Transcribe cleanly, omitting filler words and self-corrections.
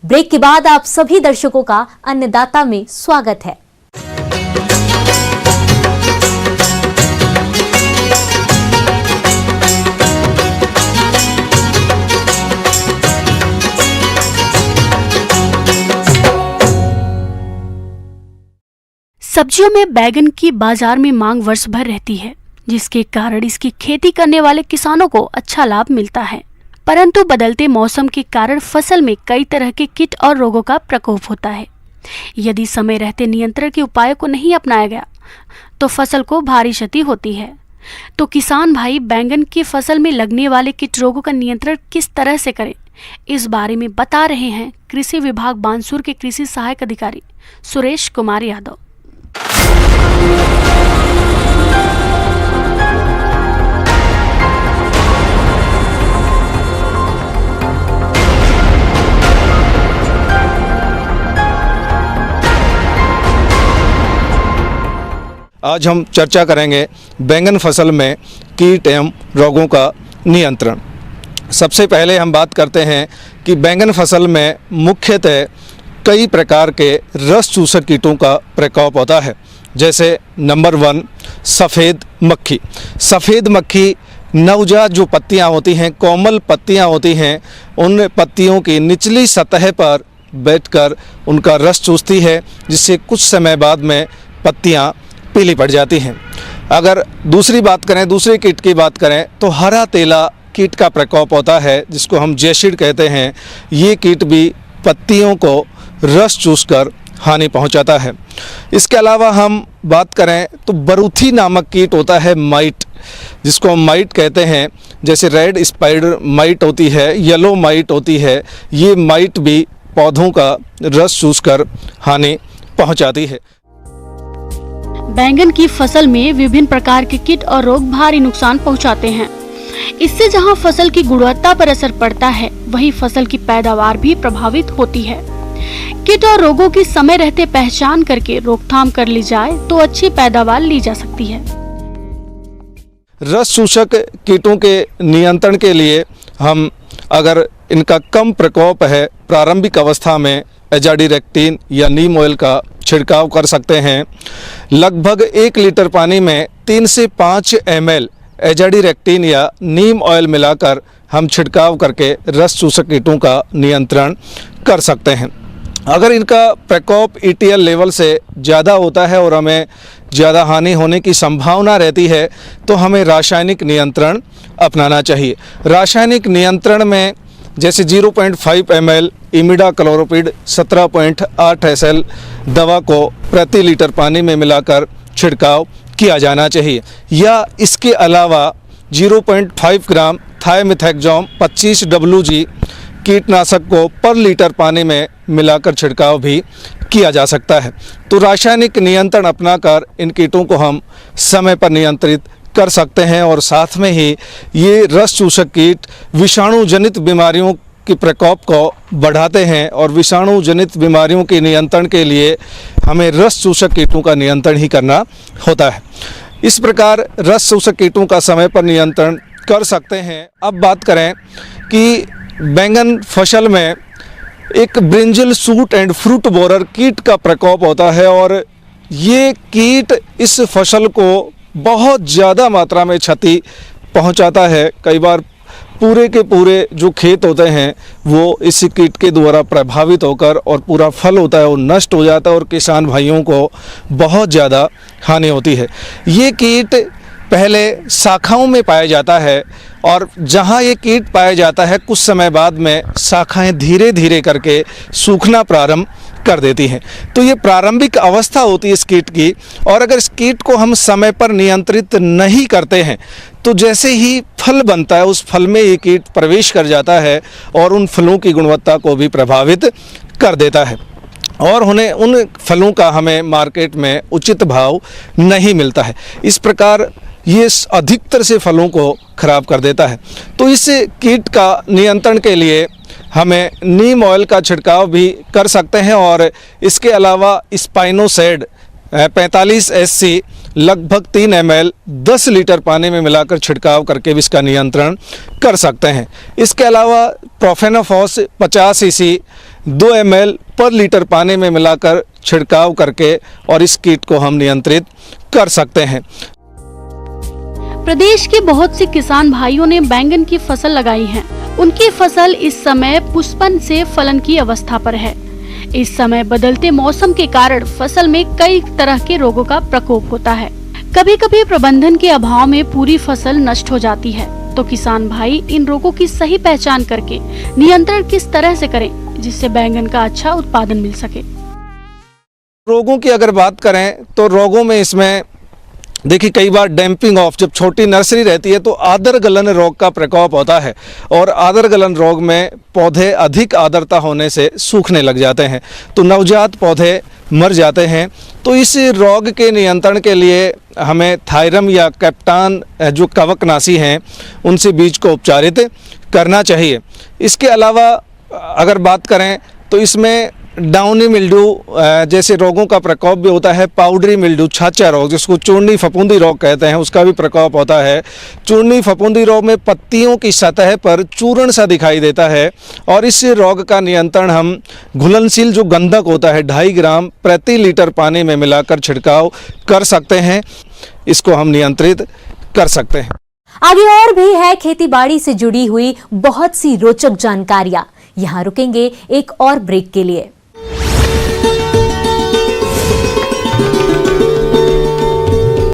Break के बाद आप सभी दर्शकों का अन्नदाता में स्वागत है। सब्जियों में बैगन की बाजार में मांग वर्ष भर रहती है, जिसके कारण इसकी खेती करने वाले किसानों को अच्छा लाभ मिलता है। परंतु बदलते मौसम के कारण फसल में कई तरह के कीट और रोगों का प्रकोप होता है। यदि समय रहते नियंत्रण के उपायों को नहीं अपनाया गया तो फसल को भारी क्षति होती है। तो किसान भाई बैंगन की फसल में लगने वाले कीट रोगों का नियंत्रण किस तरह से करें, इस बारे में बता रहे हैं कृषि विभाग बानसूर के कृषि सहायक अधिकारी सुरेश कुमार यादव। आज हम चर्चा करेंगे बैंगन फसल में कीट एवं रोगों का नियंत्रण। सबसे पहले हम बात करते हैं कि बैंगन फसल में मुख्यतः कई प्रकार के रस चूसक कीटों का प्रकोप होता है। जैसे नंबर 1 सफ़ेद मक्खी। सफ़ेद मक्खी नवजात जो पत्तियां होती हैं, कोमल पत्तियां होती हैं, उन पत्तियों की निचली सतह पर बैठकर उनका रस चूसती है, जिससे कुछ समय बाद में पत्तियां पीली पड़ जाती हैं। अगर दूसरी बात करें, दूसरे कीट की बात करें तो हरा तेला कीट का प्रकोप होता है, जिसको हम जैसिड कहते हैं। ये कीट भी पत्तियों को रस चूसकर हानि पहुंचाता है। इसके अलावा हम बात करें तो बरूथी नामक कीट होता है, माइट, जिसको हम माइट कहते हैं। जैसे रेड स्पाइडर माइट होती है, येलो माइट होती है, ये माइट भी पौधों का रस चूसकर हानि पहुंचाती है। बैंगन की फसल में विभिन्न प्रकार के कीट और रोग भारी नुकसान पहुंचाते हैं। इससे जहां फसल की गुणवत्ता पर असर पड़ता है, वहीं फसल की पैदावार भी प्रभावित होती है। कीट और रोगों की समय रहते पहचान करके रोकथाम कर ली जाए तो अच्छी पैदावार ली जा सकती है। रस चूसक कीटों के नियंत्रण के लिए हम अगर इनका कम प्रकोप है, प्रारंभिक अवस्था में एजाडिरेक्टिन या नीम ऑयल का छिड़काव कर सकते हैं। लगभग 1 लीटर पानी में 3 से 5 ml एजाडिरेक्टिन या नीम ऑयल मिलाकर हम छिड़काव करके रस चूसक कीटों का नियंत्रण कर सकते हैं। अगर इनका प्रकोप ETL लेवल से ज़्यादा होता है और हमें ज़्यादा हानि होने की संभावना रहती है तो हमें रासायनिक नियंत्रण अपनाना चाहिए। रासायनिक नियंत्रण में जैसे 0.5 ml इमिडाक्लोप्रिड 17.8 SL दवा को प्रति लीटर पानी में मिलाकर छिड़काव किया जाना चाहिए, या इसके अलावा 0.5 ग्राम थायमिथैक्सोम 25 WG कीटनाशक को पर लीटर पानी में मिलाकर छिड़काव भी किया जा सकता है। तो रासायनिक नियंत्रण अपनाकर इन कीटों को हम समय पर नियंत्रित कर सकते हैं और साथ में ही ये रस चूसक कीट विषाणु जनित बीमारियों के प्रकोप को बढ़ाते हैं और विषाणु जनित बीमारियों के नियंत्रण के लिए हमें रस चूसक कीटों का नियंत्रण ही करना होता है। इस प्रकार रस चूसक कीटों का समय पर नियंत्रण कर सकते हैं। अब बात करें कि बैंगन फसल में एक brinjal suit and fruit borer कीट का प्रकोप होता है और ये कीट इस फसल को बहुत ज़्यादा मात्रा में क्षति पहुंचाता है। कई बार पूरे के पूरे जो खेत होते हैं वो इस कीट के द्वारा प्रभावित होकर और पूरा फल होता है वो नष्ट हो जाता है और किसान भाइयों को बहुत ज़्यादा हानि होती है। ये कीट पहले शाखाओं में पाया जाता है और जहाँ ये कीट पाया जाता है कुछ समय बाद में शाखाएं धीरे धीरे करके सूखना प्रारंभ कर देती हैं। तो ये प्रारंभिक अवस्था होती है इस कीट की, और अगर इस कीट को हम समय पर नियंत्रित नहीं करते हैं तो जैसे ही फल बनता है उस फल में ये कीट प्रवेश कर जाता है और उन फलों की गुणवत्ता को भी प्रभावित कर देता है और उन फलों का हमें मार्केट में उचित भाव नहीं मिलता है। इस प्रकार ये अधिकतर से फलों को खराब कर देता है। तो इस कीट का नियंत्रण के लिए हमें नीम ऑयल का छिड़काव भी कर सकते हैं और इसके अलावा स्पाइनोसेड 45 SC लगभग 3 ml 10 लीटर पानी में मिलाकर छिड़काव करके भी इसका नियंत्रण कर सकते हैं। इसके अलावा प्रोफेनोफॉस 50 cc 2 ml पर लीटर पानी में मिलाकर छिड़काव करके और इस कीट को हम नियंत्रित कर सकते हैं। प्रदेश के बहुत से किसान भाइयों ने बैंगन की फसल लगाई है। उनकी फसल इस समय पुष्पन से फलन की अवस्था पर है। इस समय बदलते मौसम के कारण फसल में कई तरह के रोगों का प्रकोप होता है। कभी कभी प्रबंधन के अभाव में पूरी फसल नष्ट हो जाती है। तो किसान भाई इन रोगों की सही पहचान करके नियंत्रण किस तरह से करें जिससे बैंगन का अच्छा उत्पादन मिल सके। रोगों की अगर बात करें तो रोगों में इसमें देखिए कई बार डैम्पिंग ऑफ, जब छोटी नर्सरी रहती है तो आदर गलन रोग का प्रकोप होता है और आदर गलन रोग में पौधे अधिक आर्द्रता होने से सूखने लग जाते हैं तो नवजात पौधे मर जाते हैं। तो इस रोग के नियंत्रण के लिए हमें थायरम या कैप्टान जो कवकनाशी हैं उनसे बीज को उपचारित करना चाहिए। इसके अलावा अगर बात करें तो इसमें डाउनी मिल्ड्यू जैसे रोगों का प्रकोप भी होता है। पाउडरी मिल्ड्यू, छाछा रोग जिसको चूर्णी फफूंदी रोग कहते हैं, उसका भी प्रकोप होता है। चूर्णी फफूंदी रोग में पत्तियों की सतह पर चूर्ण सा दिखाई देता है और इस रोग का नियंत्रण हम घुलनशील जो गंधक होता है 2.5 ग्राम प्रति लीटर पानी में मिलाकर छिड़काव कर सकते हैं। इसको हम नियंत्रित कर सकते हैं। आगे और भी है खेती बाड़ी से जुड़ी हुई बहुत सी रोचक जानकारियां। यहाँ रुकेंगे एक और ब्रेक के लिए।